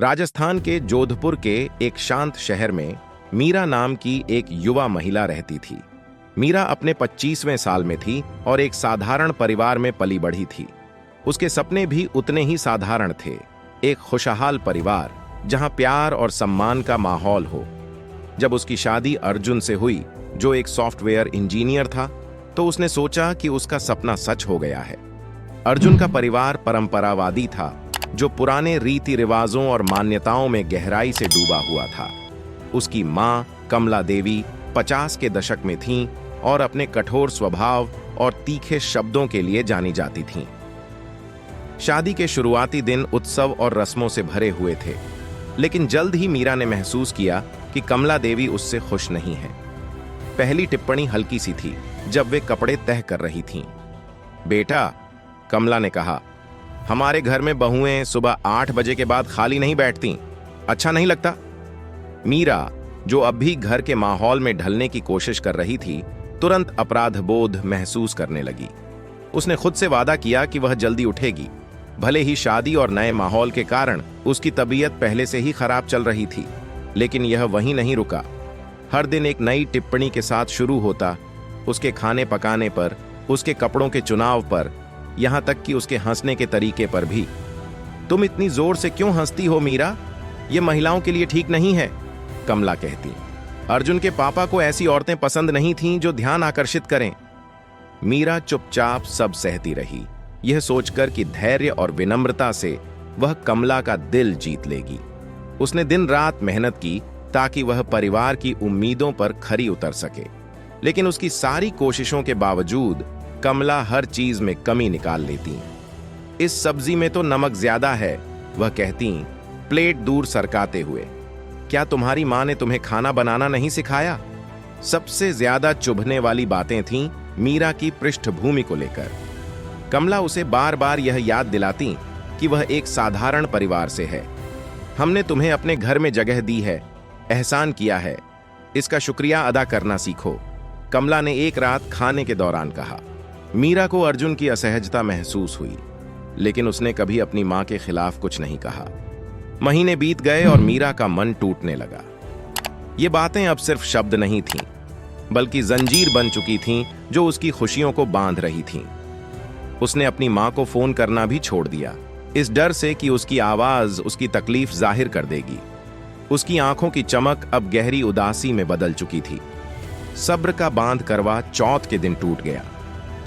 राजस्थान के जोधपुर के एक शांत शहर में मीरा नाम की एक युवा महिला रहती थी। मीरा अपने 25वें साल में थी और एक साधारण परिवार में पली बढ़ी थी। उसके सपने भी उतने ही साधारण थे, एक खुशहाल परिवार जहां प्यार और सम्मान का माहौल हो। जब उसकी शादी अर्जुन से हुई, जो एक सॉफ्टवेयर इंजीनियर था, तो उसने सोचा कि उसका सपना सच हो गया है। अर्जुन का परिवार परंपरावादी था, जो पुराने रीति रिवाजों और मान्यताओं में गहराई से डूबा हुआ था। उसकी मां कमला देवी 50 के दशक में थीं और अपने कठोर स्वभाव और तीखे शब्दों के लिए जानी जाती थीं। शादी के शुरुआती दिन उत्सव और रस्मों से भरे हुए थे, लेकिन जल्द ही मीरा ने महसूस किया कि कमला देवी उससे खुश नहीं है। पहली टिप्पणी हल्की सी थी जब वे कपड़े तह कर रही थीं। बेटा, कमला ने कहा, हमारे घर में बहुएं सुबह 8 बजे के बाद खाली नहीं बैठती, अच्छा नहीं लगता। मीरा, जो अब भी घर के माहौल में ढलने की कोशिश कर रही थी, तुरंत अपराध बोध महसूस करने लगी। उसने खुद से वादा किया कि वह जल्दी उठेगी। भले ही शादी और नए माहौल के कारण उसकी तबीयत पहले से ही खराब चल रही थी, लेकिन यह वहीं नहीं रुका। हर दिन एक नई टिप्पणी के साथ शुरू होता, उसके खाने पकाने पर, उसके कपड़ों के चुनाव पर, यहां तक कि उसके हंसने के तरीके पर भी। तुम इतनी जोर से क्यों हंसती हो मीरा? यह महिलाओं के लिए ठीक नहीं है, कमला कहती। अर्जुन के पापा को ऐसी औरतें पसंद नहीं थीं जो ध्यान आकर्षित करें। मीरा चुपचाप सब सहती रही, यह सोचकर कि धैर्य और विनम्रता से वह कमला का दिल जीत लेगी। उसने दिन रात मेहनत की ताकि वह परिवार की उम्मीदों पर खरी उतर सके, लेकिन उसकी सारी कोशिशों के बावजूद कमला हर चीज में कमी निकाल लेती। इस सब्जी में तो नमक ज्यादा है, वह कहती, प्लेट दूर सरकाते हुए। क्या तुम्हारी मां ने तुम्हें खाना बनाना नहीं सिखाया? सबसे ज्यादा चुभने वाली बातें थीं मीरा की पृष्ठभूमि को लेकर। कमला उसे बार बार यह याद दिलाती कि वह एक साधारण परिवार से है। हमने तुम्हें अपने घर में जगह दी है, एहसान किया है, इसका शुक्रिया अदा करना सीखो, कमला ने एक रात खाने के दौरान कहा। मीरा को अर्जुन की असहजता महसूस हुई, लेकिन उसने कभी अपनी मां के खिलाफ कुछ नहीं कहा। महीने बीत गए और मीरा का मन टूटने लगा। ये बातें अब सिर्फ शब्द नहीं थीं, बल्कि जंजीर बन चुकी थीं जो उसकी खुशियों को बांध रही थीं। उसने अपनी मां को फोन करना भी छोड़ दिया, इस डर से कि उसकी आवाज उसकी तकलीफ जाहिर कर देगी। उसकी आंखों की चमक अब गहरी उदासी में बदल चुकी थी। सब्र का बांध करवा चौथ के दिन टूट गया।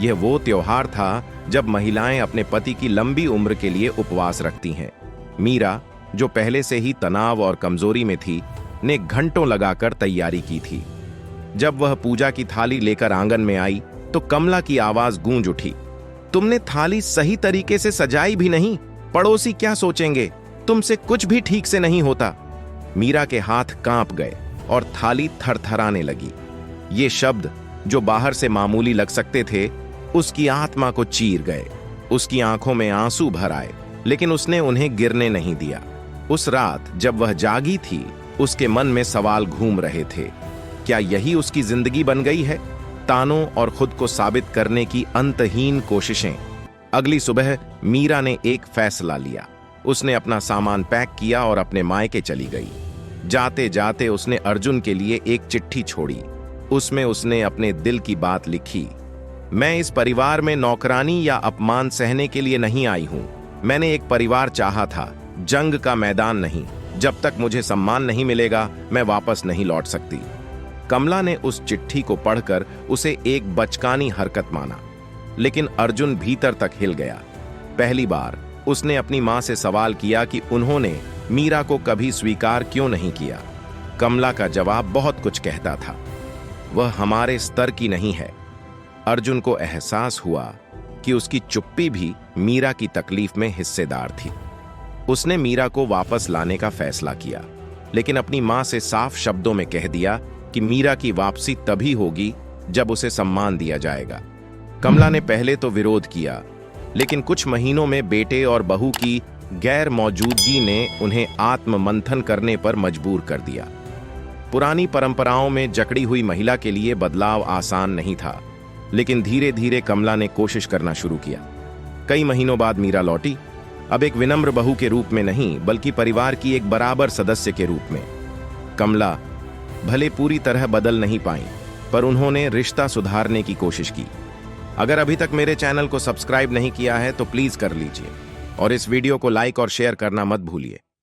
यह वो त्योहार था जब महिलाएं अपने पति की लंबी उम्र के लिए उपवास रखती हैं। मीरा, जो पहले से ही तनाव और कमजोरी में थी, ने घंटों लगाकर तैयारी की थी। जब वह पूजा की थाली लेकर आंगन में आई तो कमला की आवाज गूंज उठी, तुमने थाली सही तरीके से सजाई भी नहीं, पड़ोसी क्या सोचेंगे? तुमसे कुछ भी ठीक से नहीं होता। मीरा के हाथ कांप गए और थाली थरथराने लगी। ये शब्द, जो बाहर से मामूली लग सकते थे, उसकी आत्मा को चीर गए। उसकी आंखों में आंसू भर आए, लेकिन उसने उन्हें गिरने नहीं दिया। उस रात जब वह जागी थी, उसके मन में सवाल घूम रहे थे। क्या यही उसकी जिंदगी बन गई है? तानों और खुद को साबित करने की अंतहीन कोशिशें। अगली सुबह मीरा ने एक फैसला लिया। उसने अपना सामान पैक किया और अपने मायके चली गई। जाते जाते उसने अर्जुन के लिए एक चिट्ठी छोड़ी। उसमें उसने अपने दिल की बात लिखी, मैं इस परिवार में नौकरानी या अपमान सहने के लिए नहीं आई हूं। मैंने एक परिवार चाहा था, जंग का मैदान नहीं। जब तक मुझे सम्मान नहीं मिलेगा, मैं वापस नहीं लौट सकती। कमला ने उस चिट्ठी को पढ़कर उसे एक बचकानी हरकत माना, लेकिन अर्जुन भीतर तक हिल गया। पहली बार उसने अपनी मां से सवाल किया कि उन्होंने मीरा को कभी स्वीकार क्यों नहीं किया। कमला का जवाब बहुत कुछ कहता था, वह हमारे स्तर की नहीं है। अर्जुन को एहसास हुआ कि उसकी चुप्पी भी मीरा की तकलीफ में हिस्सेदार थी। उसने मीरा को वापस लाने का फैसला किया, लेकिन अपनी मां से साफ शब्दों में कह दिया कि मीरा की वापसी तभी होगी जब उसे सम्मान दिया जाएगा। कमला ने पहले तो विरोध किया, लेकिन कुछ महीनों में बेटे और बहू की गैर मौजूदगी ने उन्हें आत्ममंथन करने पर मजबूर कर दिया। पुरानी परंपराओं में जकड़ी हुई महिला के लिए बदलाव आसान नहीं था, लेकिन धीरे धीरे कमला ने कोशिश करना शुरू किया। कई महीनों बाद मीरा लौटी। अब एक विनम्र बहू के रूप में नहीं, बल्कि परिवार की एक बराबर सदस्य के रूप में। कमला भले पूरी तरह बदल नहीं पाई, पर उन्होंने रिश्ता सुधारने की कोशिश की। अगर अभी तक मेरे चैनल को सब्सक्राइब नहीं किया है तो प्लीज कर लीजिए और इस वीडियो को लाइक और शेयर करना मत भूलिए।